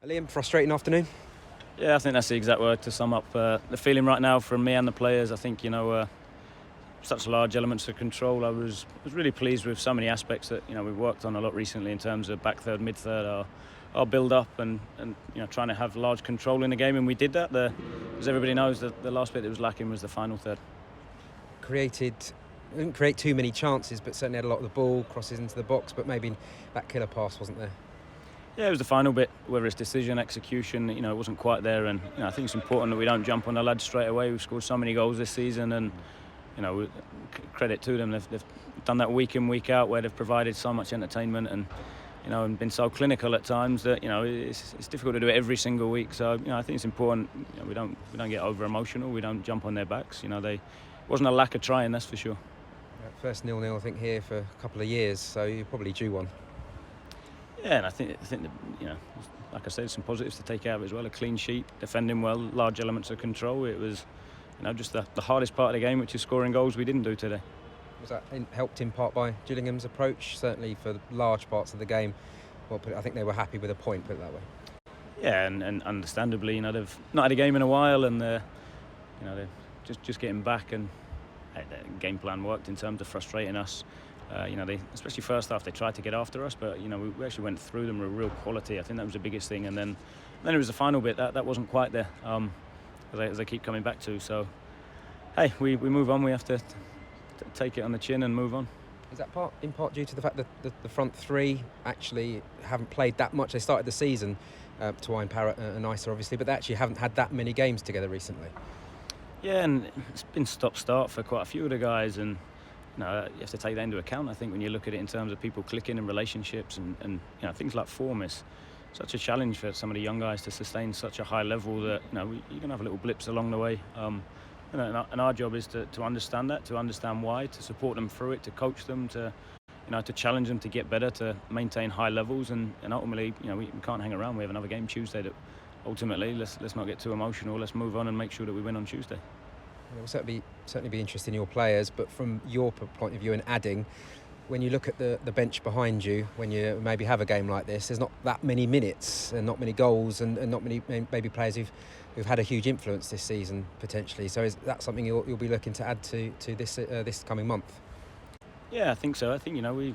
Liam, frustrating afternoon? Yeah, I think that's the exact word to sum up the feeling right now from me and the players. I think, such large elements of control. I was really pleased with so many aspects that, we've worked on a lot recently in terms of back third, mid third, our build up and trying to have large control in the game. And we did that. As everybody knows, the last bit that was lacking was the final third. Didn't create too many chances, but certainly had a lot of the ball, crosses into the box, but maybe that killer pass wasn't there. Yeah, it was the final bit, whether it's decision, execution, it wasn't quite there. And, I think it's important that we don't jump on the lads straight away. We've scored so many goals this season and, credit to them. They've done that week in, week out where they've provided so much entertainment and, and been so clinical at times that, it's difficult to do it every single week. So, I think it's important, we don't get over emotional. We don't jump on their backs. It wasn't a lack of trying, that's for sure. First 0-0, I think, here for a couple of years, so you're probably due one. Yeah, and I think that, like I said, some positives to take out of it as well. A clean sheet, defending well, large elements of control. It was, just the hardest part of the game, which is scoring goals, we didn't do today. Was that helped in part by Gillingham's approach? Certainly for large parts of the game. Well, I think they were happy with a point, put it that way. Yeah, and understandably, they've not had a game in a while, and they're just getting back, and the game plan worked in terms of frustrating us. They, especially first half, they tried to get after us, but we actually went through them with real quality. I think that was the biggest thing, and then it was the final bit that wasn't quite there, as I keep coming back to. So, hey, we move on. We have to take it on the chin and move on. Is that in part due to the fact that the front three actually haven't played that much? They started the season, Twine, Parrott and Isa obviously, but they actually haven't had that many games together recently. Yeah, and it's been stop-start for quite a few of the guys, and you have to take that into account. I think when you look at it in terms of people clicking and relationships and things like form, is such a challenge for some of the young guys to sustain such a high level that you're going to have little blips along the way. And our job is to understand that, to understand why, to support them through it, to coach them, to challenge them to get better, to maintain high levels, and ultimately, we can't hang around. We have another game Tuesday that ultimately, let's not get too emotional. Let's move on and make sure that we win on Tuesday. It will certainly be interesting in your players, but from your point of view and adding, when you look at the bench behind you, when you maybe have a game like this, there's not that many minutes and not many goals and not many maybe players who've had a huge influence this season potentially. So is that something you'll be looking to add to this coming month? Yeah, I think so. I think we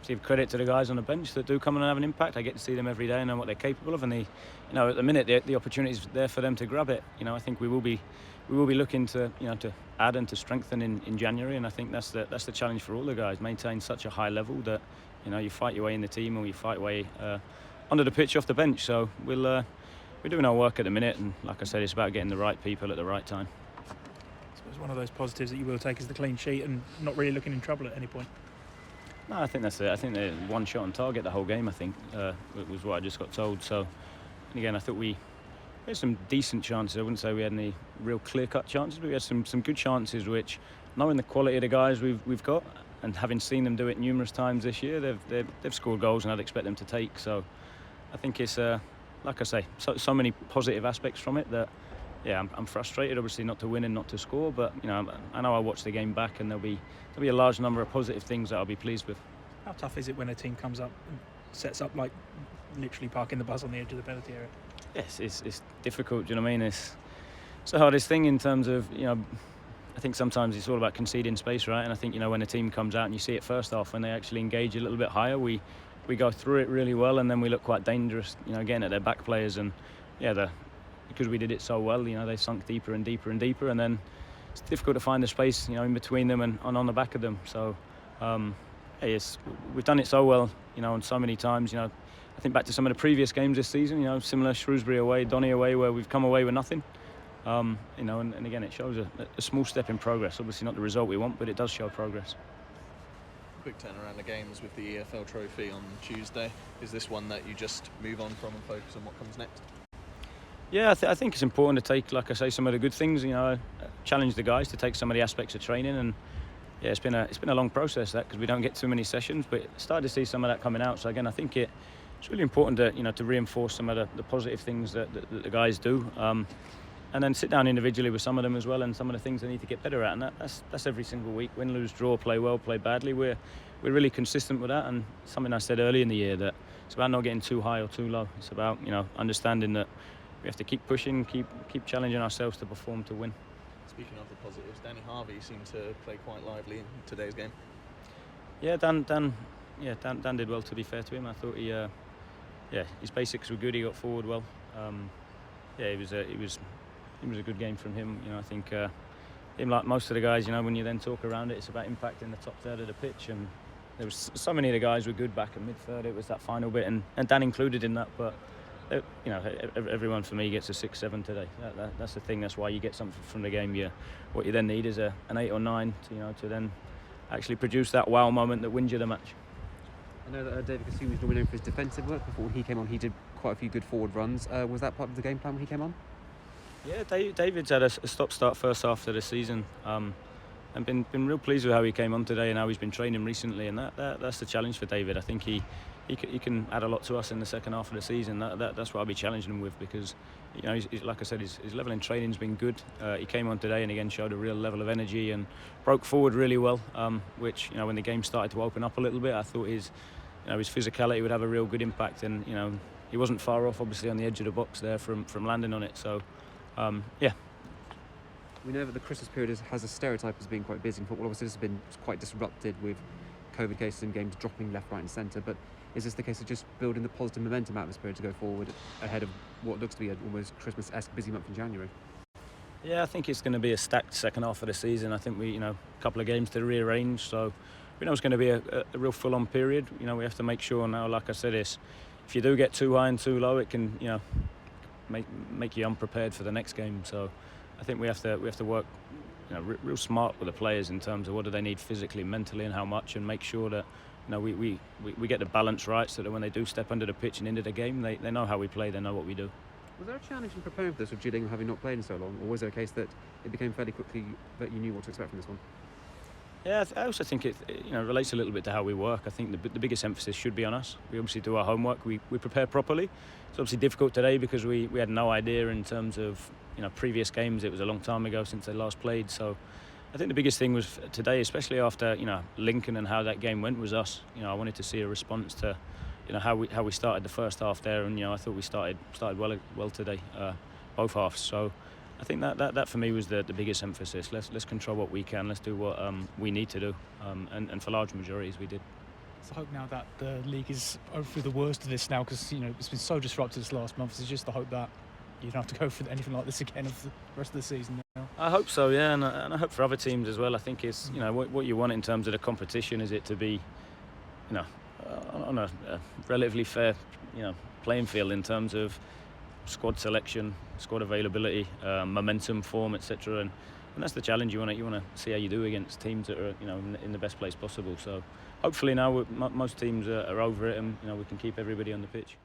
give credit to the guys on the bench that do come and have an impact. I get to see them every day and know what they're capable of, and at the minute the opportunity's there for them to grab it. I think we will be looking to to add and to strengthen in January, and I think that's the challenge for all the guys. Maintain such a high level that you fight your way in the team or you fight your way under the pitch off the bench. So we're doing our work at the minute, and like I said, it's about getting the right people at the right time. I suppose one of those positives that you will take is the clean sheet and not really looking in trouble at any point. No, I think that's it. I think they're one shot on target the whole game, I think, was what I just got told. So, and again, I thought we had some decent chances. I wouldn't say we had any real clear-cut chances, but we had some good chances which, knowing the quality of the guys we've got and having seen them do it numerous times this year, they've scored goals and I'd expect them to take. So I think it's, like I say, so many positive aspects from it that, yeah, I'm frustrated, obviously, not to win and not to score, but I know I'll watch the game back and there'll be a large number of positive things that I'll be pleased with. How tough is it when a team comes up and sets up like literally parking the bus on the edge of the penalty area? Yes, it's difficult. Do you know what I mean? It's the hardest thing in terms of I think sometimes it's all about conceding space, right? And I think when a team comes out and you see it first half when they actually engage a little bit higher, we go through it really well, and then we look quite dangerous. Again at their back players, and because we did it so well, they sunk deeper and deeper and deeper, and then it's difficult to find the space, in between them and on the back of them. So, we've done it so well, and so many times, I think back to some of the previous games this season, similar Shrewsbury away, Donny away, where we've come away with nothing. And again, it shows a small step in progress. Obviously not the result we want, but it does show progress. Quick turnaround of games with the EFL trophy on Tuesday. Is this one that you just move on from and focus on what comes next? Yeah, I think it's important to take, like I say, some of the good things. Challenge the guys to take some of the aspects of training, and yeah, it's been a long process because we don't get too many sessions, but started to see some of that coming out. So again, I think it's really important to reinforce some of the positive things that the guys do, and then sit down individually with some of them as well, and some of the things they need to get better at. And that's every single week. Win, lose, draw, play well, play badly. We're really consistent with that, and something I said early in the year that it's about not getting too high or too low. It's about understanding that we have to keep pushing, keep challenging ourselves to perform to win. Speaking of the positives, Danny Harvey seemed to play quite lively in today's game. Yeah, Dan did well, to be fair to him. I thought his basics were good. He got forward well. It was a good game from him. I think him, like most of the guys, when you then talk around it, it's about impacting the top third of the pitch. And there was so many of the guys were good back in mid third. It was that final bit, and Dan included in that. But everyone for me gets a 6-7 today. That's the thing. That's why you get something from the game. What you then need is an 8 or 9 to then actually produce that wow moment that wins you the match. I know that David Kasumi is normally known for his defensive work. Before he came on, he did quite a few good forward runs. Was that part of the game plan when he came on? Yeah, David's had a stop-start first half of the season, and been real pleased with how he came on today and how he's been training recently. And that's the challenge for David. I think he can add a lot to us in the second half of the season. That's what I'll be challenging him with, because he's, like I said, his level in training's been good. He came on today and again showed a real level of energy and broke forward really well, which when the game started to open up a little bit, I thought his physicality would have a real good impact. And he wasn't far off, obviously, on the edge of the box there from landing on it. So we know that the Christmas period has a stereotype as being quite busy in football. Obviously, this has been quite disrupted with COVID cases and games dropping left, right and centre. But is this the case of just building the positive momentum atmosphere to go forward ahead of what looks to be an almost Christmas-esque busy month in January? Yeah, I think it's going to be a stacked second half of the season. I think we, a couple of games to rearrange. So we know it's going to be a real full-on period. We have to make sure now, like I said, if you do get too high and too low, it can, make you unprepared for the next game. So I think we have to work real smart with the players in terms of what do they need physically, mentally, and how much, and make sure that we get the balance right, so that when they do step under the pitch and into the game, they know how we play, they know what we do. Was there a challenge in preparing for this with Gillingham having not played in so long, or was there a case that it became fairly quickly that you knew what to expect from this one? Yeah, I also think it relates a little bit to how we work. I think the biggest emphasis should be on us. We obviously do our homework. We prepare properly. It's obviously difficult today because we had no idea in terms of previous games. It was a long time ago since they last played. So I think the biggest thing was today, especially after Lincoln and how that game went, was us. I wanted to see a response to how we started the first half there, and I thought we started well today, both halves. So I think that for me was the biggest emphasis. Let's control what we can. Let's do what we need to do, and for large majorities we did. So I hope now that the league is through the worst of this now, because it's been so disrupted this last month. It's just the hope that you don't have to go for anything like this again of the rest of the season now. I hope so, yeah, and I hope for other teams as well. I think it's what you want in terms of the competition is it to be on a relatively fair playing field in terms of squad selection, squad availability, momentum, form, etc. And that's the challenge. You want to see how you do against teams that are in the best place possible. So hopefully now most teams are over it, and we can keep everybody on the pitch.